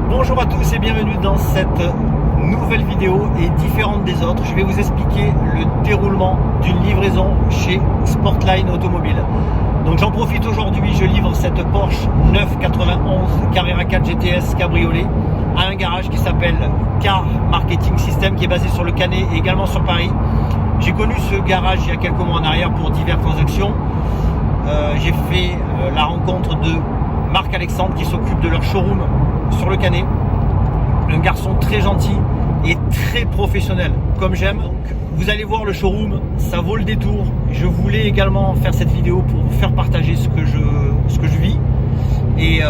Bonjour à tous et bienvenue dans cette nouvelle vidéo et différente des autres. Je vais vous expliquer le déroulement d'une livraison chez Sportline Automobile. Donc j'en profite aujourd'hui, je livre cette Porsche 991 Carrera 4 GTS Cabriolet à un garage qui s'appelle Car Marketing System, qui est basé sur le Canet et également sur Paris. J'ai connu ce garage il y a quelques mois en arrière pour diverses transactions. J'ai fait la rencontre de Marc-Alexandre qui s'occupe de leur showroom sur le Canet. Un garçon très gentil et très professionnel comme j'aime. Donc vous allez voir le showroom, ça vaut le détour. Je voulais également faire cette vidéo pour vous faire partager ce que je vis et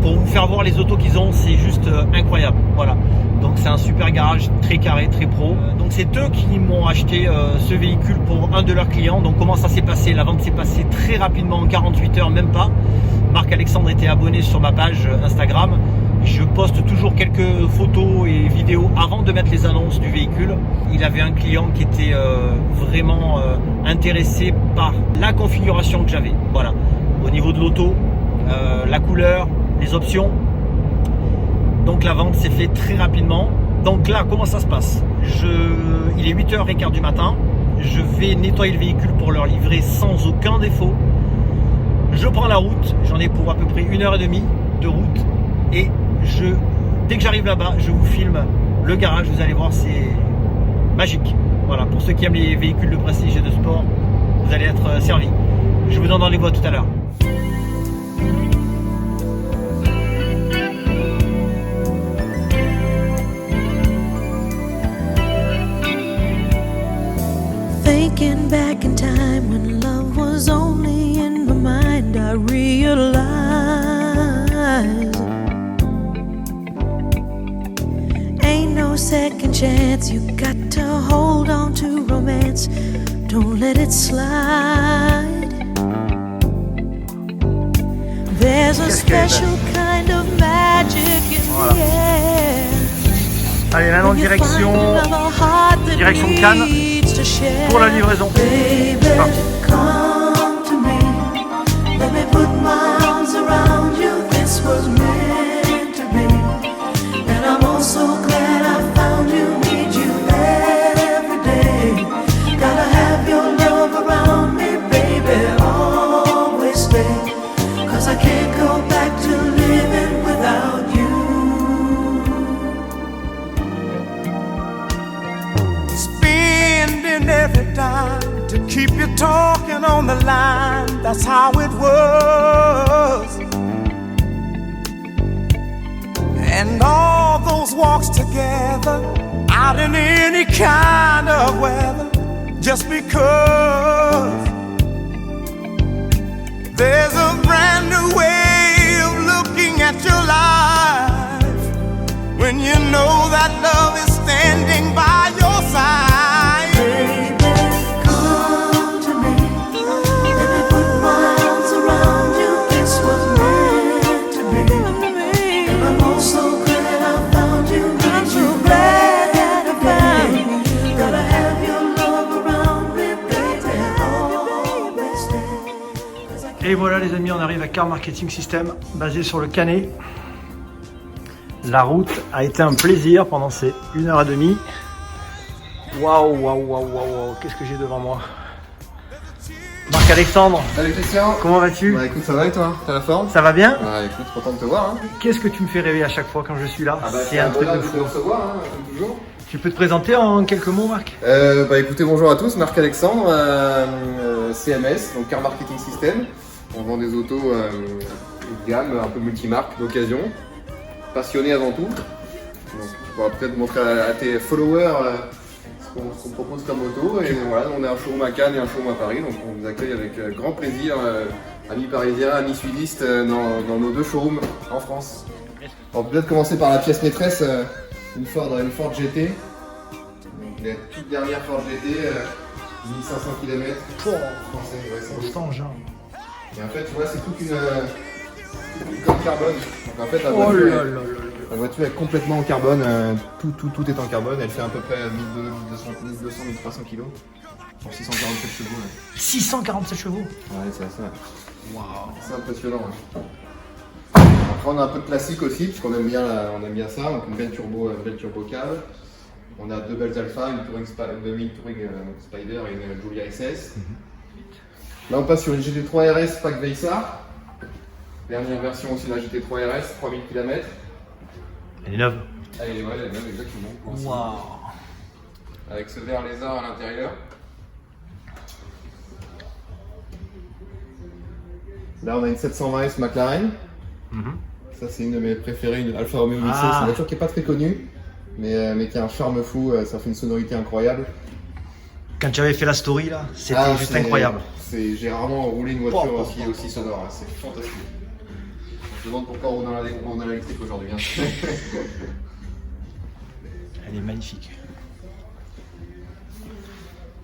pour vous faire voir les autos qu'ils ont. C'est juste incroyable. Voilà. Donc c'est un super garage très carré, très pro. Donc c'est eux qui m'ont acheté ce véhicule pour un de leurs clients. Donc comment ça s'est passé? La vente s'est passée très rapidement, en 48 heures, même pas. Marc-Alexandre était abonné sur ma page Instagram. Je poste toujours quelques photos et vidéos avant de mettre les annonces du véhicule. Il avait un client qui était vraiment intéressé par la configuration que j'avais. Voilà. Au niveau de l'auto, la couleur, les options. Donc la vente s'est faite très rapidement. Donc là, comment ça se passe? Il est 8h15 du matin. Je vais nettoyer le véhicule pour leur livrer sans aucun défaut. Je prends la route. J'en ai pour à peu près 1h30 de route. Et dès que j'arrive là-bas, je vous filme le garage. Vous allez voir, c'est magique. Voilà, pour ceux qui aiment les véhicules de prestige et de sport, vous allez être servis. Je vous donne rendez-vous tout à l'heure. Thinking back in time when love was only in my mind, I realized ain't no second chance. You got to hold on to romance, don't let it slide. There's a special kind of magic in the air. Allez, maintenant direction Cannes pour la livraison. Baby, come to me. Let me put my arms around you. This was meant to be. And I'm also glad I found you. Need you every day. Gotta have your love around me, baby. Always stay. 'Cause I can't go back to living without you. Every time to keep you talking on the line, that's how it was. And all those walks together out in any kind of weather, just because there's a brand new way of looking at your life when you know that love is standing by your side. Et voilà les amis, on arrive à Car Marketing System, basé sur le Canet. La route a été un plaisir pendant ces 1h30. Waouh, qu'est-ce que j'ai devant moi? Marc-Alexandre. Salut Christian. Comment vas-tu? Bah écoute, ça va et toi? T'as la forme? Ça va bien? Ah écoute, content de te voir. Hein. Qu'est-ce que tu me fais rêver à chaque fois quand je suis là? C'est un truc de fou. Recevoir, hein, comme toujours. Tu peux te présenter en quelques mots, Marc? Bah écoutez, bonjour à tous, Marc-Alexandre, CMS, donc Car Marketing System. On vend des autos de gamme, un peu multimarques, d'occasion. Passionné avant tout. Donc tu pourras peut-être montrer à tes followers ce qu'on propose comme auto. Et voilà, on est un showroom à Cannes et un showroom à Paris, donc on vous accueille avec grand plaisir, amis parisiens, amis sudistes, dans nos deux showrooms en France. On va peut-être commencer par la pièce maîtresse, une Ford GT. Donc la toute dernière Ford GT, 1500 km. Français, ouais, Sans genre. Et en fait, tu vois, c'est toute une coque carbone. Donc en fait, la voiture est complètement en carbone. Tout est en carbone. Elle fait à peu près 1200-1300 kg. Pour 647 chevaux. Ouais. 647 chevaux. Ouais, c'est assez. Waouh. C'est impressionnant. Ouais. Après, on a un peu de classique aussi, parce qu'on aime bien, on aime bien ça. Donc une belle turbo cab. On a deux belles Alpha, une Touring Spider et une Giulia SS. Là, on passe sur une GT3 RS Pack Veissar. Dernière version aussi de la GT3 RS, 3000 km. Elle est neuve. Elle est neuve, exactement. Waouh. Avec ce verre lézard à l'intérieur. Là, on a une 720S McLaren. Ça, c'est une de mes préférées, une Alfa Romeo 1000. C'est une voiture qui n'est pas très connue, mais qui a un charme fou. Ça fait une sonorité incroyable. Quand tu avais fait la story là, c'était juste incroyable. J'ai rarement roulé une voiture aussi sonore. Hein. C'est fantastique. Je me demande pourquoi on roule dans l'électrique aujourd'hui. Hein. Elle est magnifique.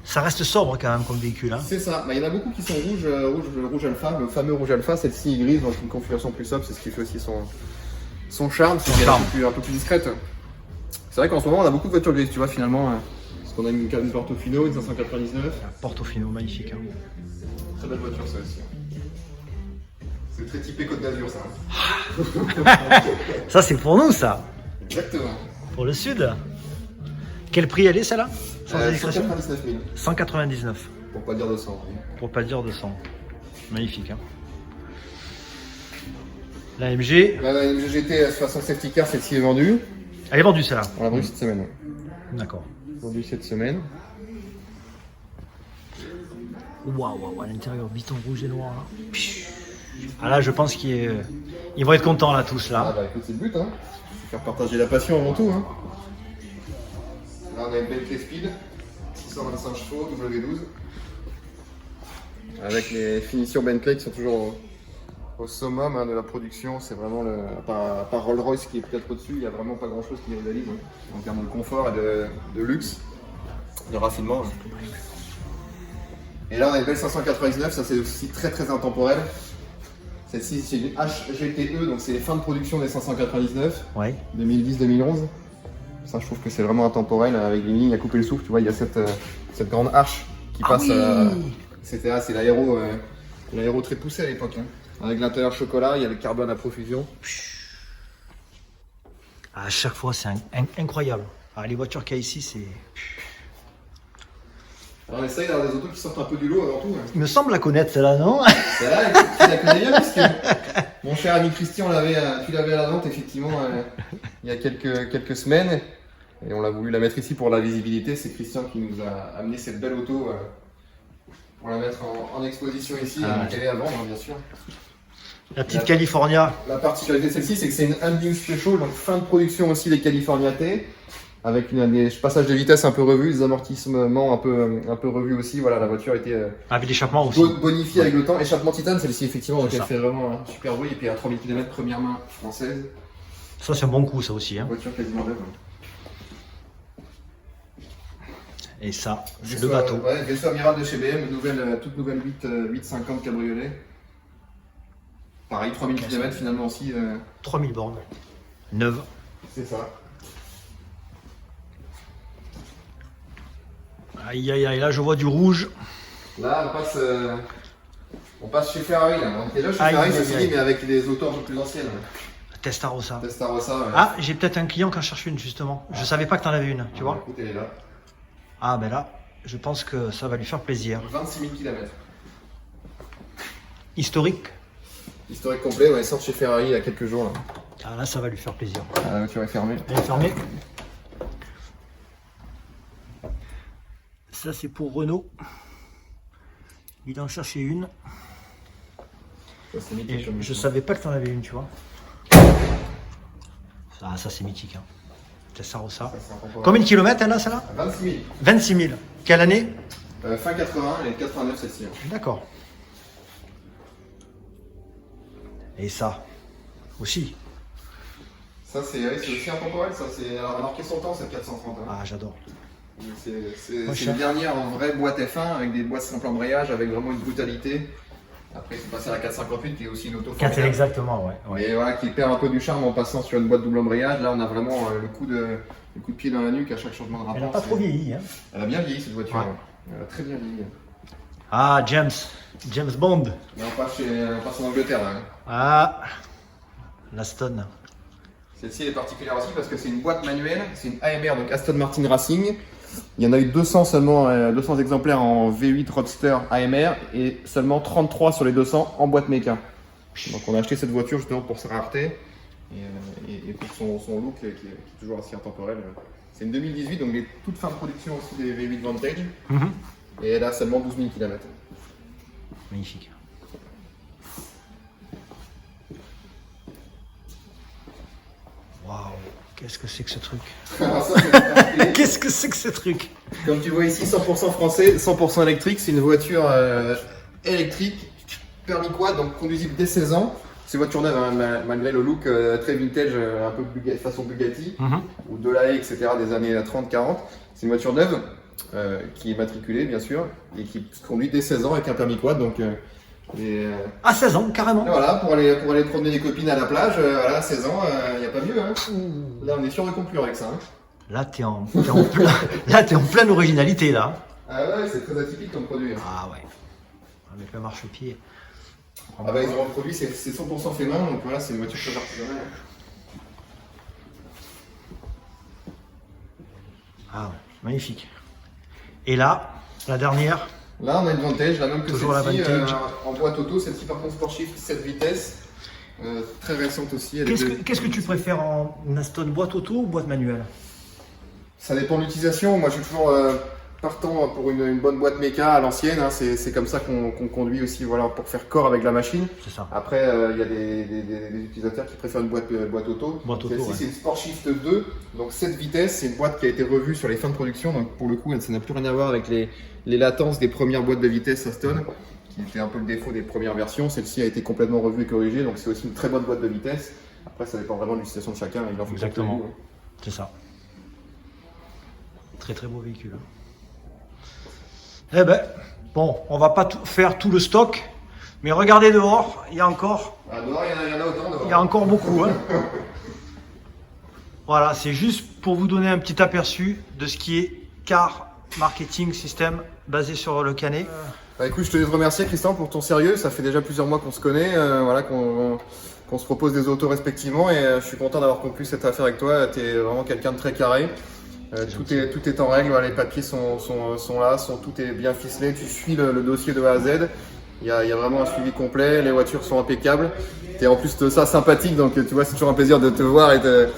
Ça reste sobre quand même comme véhicule. Hein. C'est ça. Il y en a beaucoup qui sont rouge alpha, le fameux rouge alpha. Celle-ci est grise dans une configuration plus sobre, c'est ce qui fait aussi son charme, c'est qu'elle est un peu plus discrète. C'est vrai qu'en ce moment on a beaucoup de voitures grises, tu vois finalement. Parce qu'on a une Portofino, une 599. Portofino, magnifique. Hein. Très belle voiture ça aussi. C'est très typé Côte d'Azur ça. Ça c'est pour nous ça. Exactement. Pour le sud. Quel prix elle est celle-là? 199 000. 199. Pour pas dire 200. Pour pas dire 200. Magnifique. Hein. La MG. La MG GT façon safety car, celle-ci est vendue. Elle est vendue celle-là. On l'a vendue cette semaine. Ouais. D'accord. Vendue cette semaine. Waouh, à l'intérieur, biton rouge et noir. Là. Ah là, je pense qu'ils vont être contents là tous là. Ah bah écoute, c'est le but, hein. Faire partager la passion avant tout, hein. Là, on a une Bentley Speed, 625 chevaux, W12. Avec les finitions Bentley qui sont toujours au summum hein, de la production. C'est vraiment, à part Rolls-Royce qui est peut-être au-dessus, il n'y a vraiment pas grand-chose qui les rivalise hein, en termes de confort et de luxe, de raffinement. Hein. Et là, on a une belle 599, ça c'est aussi très très intemporel. Celle-ci, c'est une HGTE, donc c'est les fins de production des 599, ouais. 2010-2011. Ça, je trouve que c'est vraiment intemporel, avec des lignes à couper le souffle. Tu vois, il y a cette grande arche qui passe. Oui. C'était c'est l'aéro très poussé à l'époque. Hein. Avec l'intérieur chocolat, il y a le carbone à profusion. À chaque fois, c'est incroyable. Ah, les voitures qu'il y a ici, c'est. Alors, on essaye d'avoir des autos qui sortent un peu du lot avant tout. Hein. Il me semble la connaître celle-là, non? Celle-là, tu la connais bien, puisque mon cher ami Christian, tu l'avais à la vente, effectivement, il y a quelques semaines. Et on a voulu la mettre ici pour la visibilité. C'est Christian qui nous a amené cette belle auto pour la mettre en exposition ici. Donc elle est à vendre, hein, bien sûr. La petite California. La particularité de celle-ci, c'est que c'est une Undium Special, donc fin de production aussi des California T, avec des passages de vitesse un peu revus, des amortissements un peu revus aussi. Voilà, la voiture a été avec l'échappement aussi. Bonifiée avec le temps. Échappement titane, celle-ci effectivement, donc elle fait vraiment un super bruit. Et puis à 3000 km, première main française. Ça, c'est un bon coup, ça aussi. Hein. Voiture quasiment neuve. Et ça, c'est le bateau. Ouais, vaisseau amiral de chez BM, toute nouvelle 850 cabriolet. Pareil, 3000 km finalement aussi. 3000 bornes. Neuve. C'est ça. Aïe aïe aïe, là je vois du rouge. Là on passe chez Ferrari. Là. On était là chez Ferrari, ceci dit, mais avec des autos un peu plus anciennes. Testarossa. Testarossa, ouais. Ah, j'ai peut-être un client qui en cherche une justement. Je savais pas que t'en avais une, tu vois. Écoute, elle est là. Ah ben là, je pense que ça va lui faire plaisir. 26 000 km. Historique. Historique complet, ouais, sort chez Ferrari il y a quelques jours. Là. Ah là, ça va lui faire plaisir. Ah, la voiture est fermée. Elle est fermée. Ça c'est pour Renault. Il en cherchait une. Ça, c'est mythique, Et je savais pas que t'en avais une, tu vois. Ça c'est mythique. Hein. Testarossa. Combien de kilomètres elle a celle-là? 26 000. 26 000. Quelle année? Fin 80, elle est 89 celle-ci. D'accord. Et ça aussi. Ça c'est aussi intemporel, ça c'est alors, marqué son temps cette 430. Hein. Ah j'adore. C'est une dernière en vraie boîte F1 avec des boîtes simple embrayage avec vraiment une brutalité. Après c'est passé à la 458 qui est aussi une auto formidable. Exactement, ouais. Mais voilà, qui perd un peu du charme en passant sur une boîte double embrayage. Là on a vraiment le coup de pied dans la nuque à chaque changement de rapport. Elle n'a pas trop vieilli. Hein. Elle a bien vieilli cette voiture. Ouais. Elle a très bien vieilli. Ah James Bond. Mais on passe en Angleterre là. Hein. Ah. l'Aston. Celle-ci est particulière aussi parce que c'est une boîte manuelle, c'est une AMR, donc Aston Martin Racing. Il y en a eu 200 seulement, 200 exemplaires en V8 Roadster AMR et seulement 33 sur les 200 en boîte méca. Donc on a acheté cette voiture justement pour sa rareté et pour son look qui est toujours assez intemporel. C'est une 2018, donc les toutes fins de production aussi des V8 Vantage. Et elle a seulement 12 000 km. Magnifique. Waouh, qu'est-ce que c'est que ce truc? Alors ça, c'est particulier. Qu'est-ce que c'est que ce truc? Comme tu vois ici, 100% français, 100% électrique. C'est une voiture électrique, permis quad, donc conduisible dès 16 ans. C'est une voiture neuve, hein, malgré le look très vintage, un peu façon Bugatti, ou Delahaye, etc. des années 30-40. C'est une voiture neuve qui est matriculée, bien sûr, et qui se conduit dès 16 ans avec un permis quad. Donc, À 16 ans, carrément. voilà, pour aller promener les copines à la plage, voilà, 16 ans, il n'y a pas mieux. Hein. Là, on est sûr de conclure avec ça. Hein. Là, t'es en pleine originalité, là. Ah ouais, c'est très atypique comme produit. Hein. Ah ouais. Avec le marchepied. Ah bah, ils ont un produit, c'est 100% fait main, donc voilà, c'est une voiture très artisanale. Ah ouais, magnifique. Et là, la dernière. Là, on a une Vantage, la même que Toujours la celle-ci, Vantage. en boîte auto. Celle-ci, par contre, Sport Shift 7 vitesses. Très récente aussi. Qu'est-ce que tu préfères en Aston, boîte auto ou boîte manuelle? Ça dépend de l'utilisation. Moi, je suis toujours partant pour une bonne boîte méca à l'ancienne. Hein. C'est comme ça qu'on conduit aussi, voilà, pour faire corps avec la machine. C'est ça. Après, il y a des utilisateurs qui préfèrent une boîte auto. Boîte auto, Celle-ci, ouais. c'est une Sport Shift 2, donc 7 vitesses. C'est une boîte qui a été revue sur les fins de production. Donc, pour le coup, ça n'a plus rien à voir avec les latences des premières boîtes de vitesse Aston, qui était un peu le défaut des premières versions. Celle-ci a été complètement revue et corrigée. Donc, c'est aussi une très bonne boîte de vitesse. Après, ça dépend vraiment de l'utilisation de chacun. Il en faut Exactement. pour tout, hein. C'est ça. Très très beau véhicule. Eh ben, bon, on va pas faire tout le stock, mais regardez dehors, il y a encore, Ah, dehors, il y en a autant dehors. il y a encore beaucoup. Hein. Voilà, c'est juste pour vous donner un petit aperçu de ce qui est Car Marketing System basé sur le Canet. Bah, écoute, je te remercie Christian pour ton sérieux. Ça fait déjà plusieurs mois qu'on se connaît, voilà, qu'on se propose des autos respectivement, et je suis content d'avoir conclu cette affaire avec toi. Tu es vraiment quelqu'un de très carré. Tout est en règle, les papiers sont là, tout est bien ficelé, tu suis le dossier de A à Z, il y a vraiment un suivi complet, les voitures sont impeccables, tu es en plus de ça sympathique, donc tu vois, c'est toujours un plaisir de te voir et de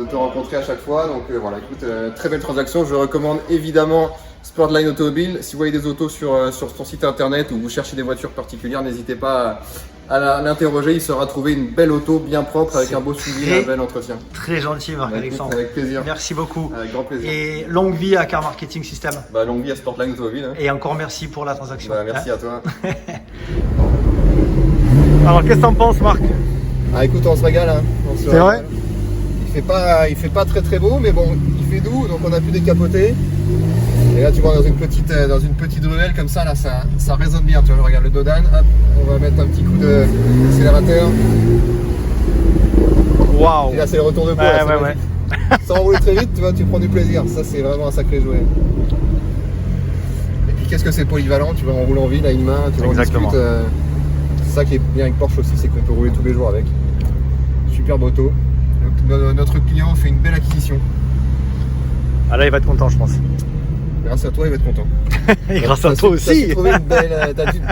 te rencontrer à chaque fois. Donc voilà, écoute, très belle transaction, je recommande évidemment Sportline Automobile. Si vous voyez des autos sur son site internet ou vous cherchez des voitures particulières, n'hésitez pas à l'interroger, il saura trouver une belle auto bien propre avec un beau suivi et un bel entretien. Très gentil Marc-Alexandre. Avec plaisir. Merci beaucoup. Avec grand plaisir. Et longue vie à Car Marketing System. Bah, longue vie à Sportline Automobile. Hein. Et encore merci pour la transaction. Bah, merci à toi. Alors qu'est-ce que t'en penses Marc? Ah, écoute, on se régale. Hein. C'est vrai? Il fait pas très doux, mais bon, il fait doux, donc on a pu décapoter. Et là, tu vois, dans une petite ruelle comme ça, là, ça résonne bien. Tu vois, regarde le Dodan, hop, on va mettre un petit coup d'accélérateur. Waouh! Et là, c'est le retour de poids. Ouais, là, ouais. Sans rouler très vite, tu vois, tu prends du plaisir. Ça, c'est vraiment un sacré jouet. Et puis, qu'est-ce que c'est polyvalent? Tu vois, on roule en ville à une main, tu vois, Exactement. on discute. C'est ça qui est bien avec Porsche aussi, c'est qu'on peut rouler tous les jours avec. Superbe auto. Donc, notre client fait une belle acquisition. Ah là il va être content je pense. Grâce à toi, il va être content. Et grâce à toi aussi.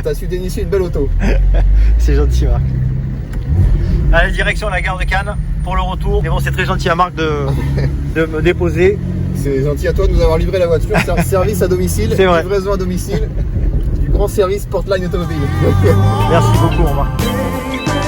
T'as su dénicher une belle auto. C'est gentil Marc. Allez, direction la gare de Cannes pour le retour. Mais bon, c'est très gentil à Marc de me déposer. C'est gentil à toi de nous avoir livré la voiture. C'est un service à domicile, C'est vrai. livraison à domicile, du grand service Sportline Automobile. Merci beaucoup Marc. Baby,